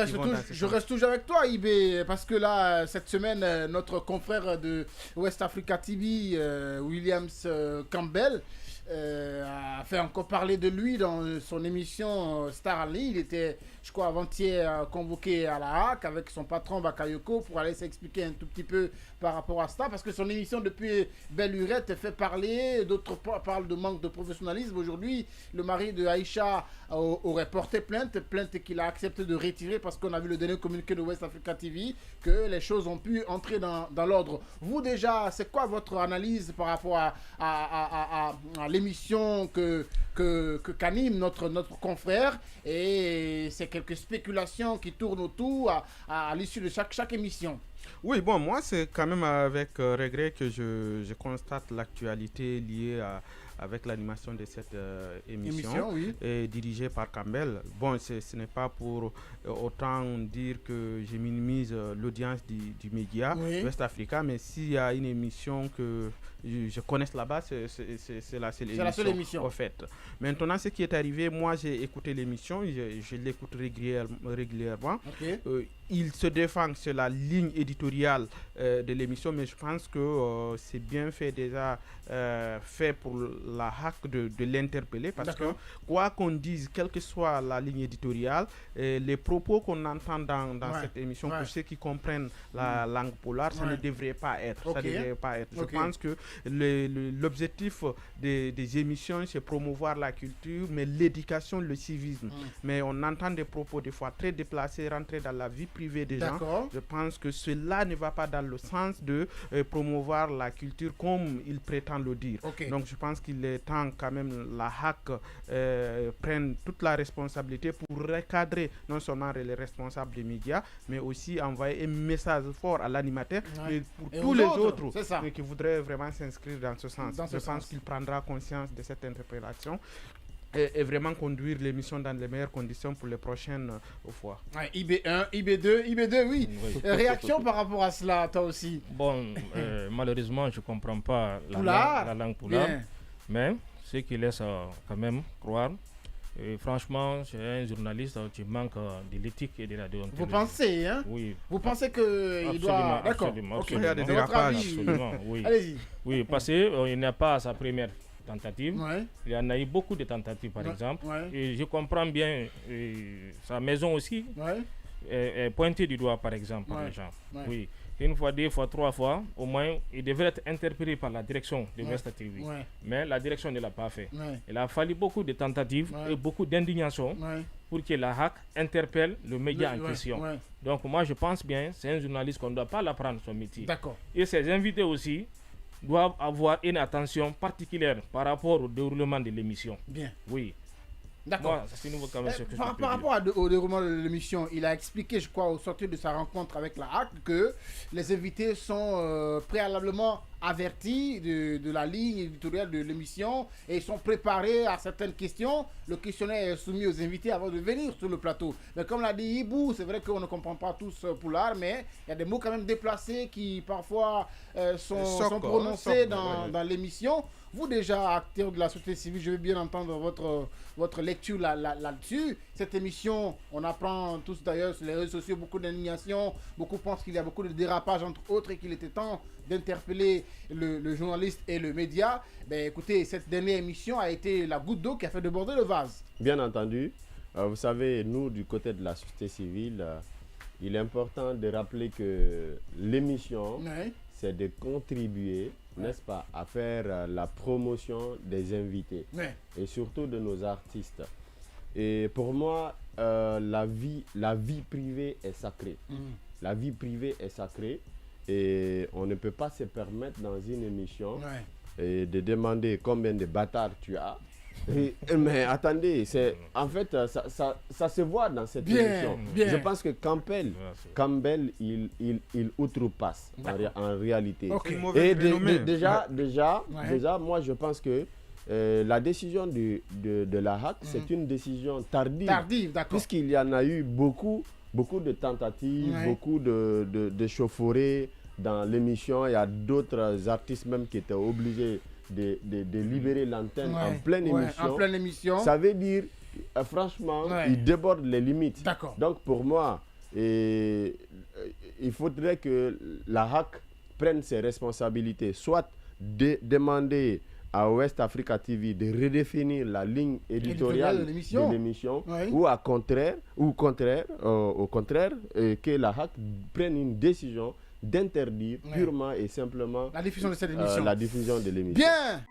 je reste toujours avec toi, IB, parce que là, cette semaine, notre confrère de West Africa TV, Williams Campbell, a fait encore parler de lui dans son émission Star Ali. Il était, je crois, avant-hier convoqué à la HAC avec son patron Bakayoko pour aller s'expliquer un tout petit peu par rapport à ça, parce que son émission depuis Belle Lurette fait parler, d'autres parlent de manque de professionnalisme. Aujourd'hui, le mari de Aïcha aurait porté plainte qu'il a accepté de retirer parce qu'on a vu le dernier communiqué de West Africa TV que les choses ont pu entrer dans l'ordre. Vous déjà, c'est quoi votre analyse par rapport à l'émission qu'anime notre confrère, et c'est quelques spéculations qui tournent autour à l'issue de chaque émission? Oui, bon, moi, c'est quand même avec regret que je constate l'actualité liée avec l'animation de cette émission oui. Dirigée par Campbell. Bon, ce n'est pas pour autant dire que je minimise l'audience du média West Africa, mais s'il y a une émission que je connaisse là-bas, c'est la seule émission. En fait. Maintenant, ce qui est arrivé, moi, j'ai écouté l'émission, je l'écoute régulièrement. Okay. Il se défend sur la ligne éditoriale de l'émission, mais je pense que c'est bien fait déjà fait pour la HAC de l'interpeller, parce que quoi qu'on dise, quelle que soit la ligne éditoriale, les propos qu'on entend dans cette émission, pour ceux qui comprennent la langue polar, ça ne devrait pas être. Ça devrait pas être. Je pense que l'objectif des émissions, c'est promouvoir la culture, mais l'éducation, le civisme. Mais on entend des propos des fois très déplacés, rentrer dans la vie privée des gens. Je pense que cela ne va pas dans le sens de promouvoir la culture comme il prétend le dire. Donc je pense qu'il est temps quand même la HAC prenne toute la responsabilité pour recadrer non seulement les responsables des médias, mais aussi envoyer un message fort à l'animateur et pour tous les autres qui voudraient vraiment s'inscrire dans ce sens. Je pense qu'il prendra conscience de cette interpellation et vraiment conduire l'émission dans les meilleures conditions pour les prochaines fois. IB1, IB2, oui. Réaction par rapport à cela, toi aussi? Bon, malheureusement, je ne comprends pas la langue poulard, mais ce qui laisse quand même croire. Et franchement, c'est un journaliste qui manque de l'éthique et de la déontologie. Vous pensez, hein? Oui. Vous pensez qu'il doit... D'accord. Il y a des dérapages. Absolument, oui. Allez-y. Oui, parce qu'il n'y a pas sa première tentative. Il y en a eu beaucoup de tentatives, par exemple. Et je comprends bien sa maison aussi est pointée du doigt, par exemple, par les gens. Oui. Une fois, deux fois, trois fois, au moins, il devrait être interpellé par la direction de West TV. Mais la direction ne l'a pas fait. Il a fallu beaucoup de tentatives et beaucoup d'indignation pour que la HAC interpelle le média en question. Donc moi, je pense bien, c'est un journaliste qu'on ne doit pas l'apprendre son métier. Et ses invités aussi doivent avoir une attention particulière par rapport au déroulement de l'émission. Oui. D'accord. Par rapport au déroulement de l'émission, il a expliqué, je crois, au sortir de sa rencontre avec la HAC, que les invités sont préalablement avertis de la ligne éditoriale de l'émission et ils sont préparés à certaines questions. Le questionnaire est soumis aux invités avant de venir sur le plateau. Mais comme l'a dit Ibou, c'est vrai qu'on ne comprend pas tous Poulard, mais il y a des mots quand même déplacés qui parfois sont prononcés dans l'émission. Vous déjà, acteur de la société civile, je veux bien entendre votre lecture là-dessus. Cette émission, on apprend tous d'ailleurs sur les réseaux sociaux beaucoup d'indignation. Beaucoup pensent qu'il y a beaucoup de dérapages entre autres et qu'il était temps d'interpeller le journaliste et le média. Ben, écoutez, cette dernière émission a été la goutte d'eau qui a fait déborder le vase. Bien entendu. Vous savez, nous, du côté de la société civile, il est important de rappeler que l'émission, c'est de contribuer, n'est-ce pas, à faire la promotion des invités et surtout de nos artistes. Et pour moi, la vie privée est sacrée. La vie privée est sacrée et on ne peut pas se permettre dans une émission de demander combien de bâtards tu as. Mais attendez, en fait, ça se voit dans cette émission. Je pense que Campbell, il outrepasse en réalité. Et déjà, moi, je pense que la décision de la HAC, c'est une décision tardive puisqu'il y en a eu beaucoup de tentatives, beaucoup de chauffourées dans l'émission. Il y a d'autres artistes même qui étaient obligés de libérer l'antenne en pleine émission. Ça veut dire, franchement, il déborde les limites. Donc pour moi, Et il faudrait que la HAC prenne ses responsabilités, soit demander à West Africa TV de redéfinir la ligne éditoriale de l'émission, ou au contraire, que la HAC prenne une décision d'interdire purement et simplement la diffusion de cette émission. La diffusion de l'émission. Bien.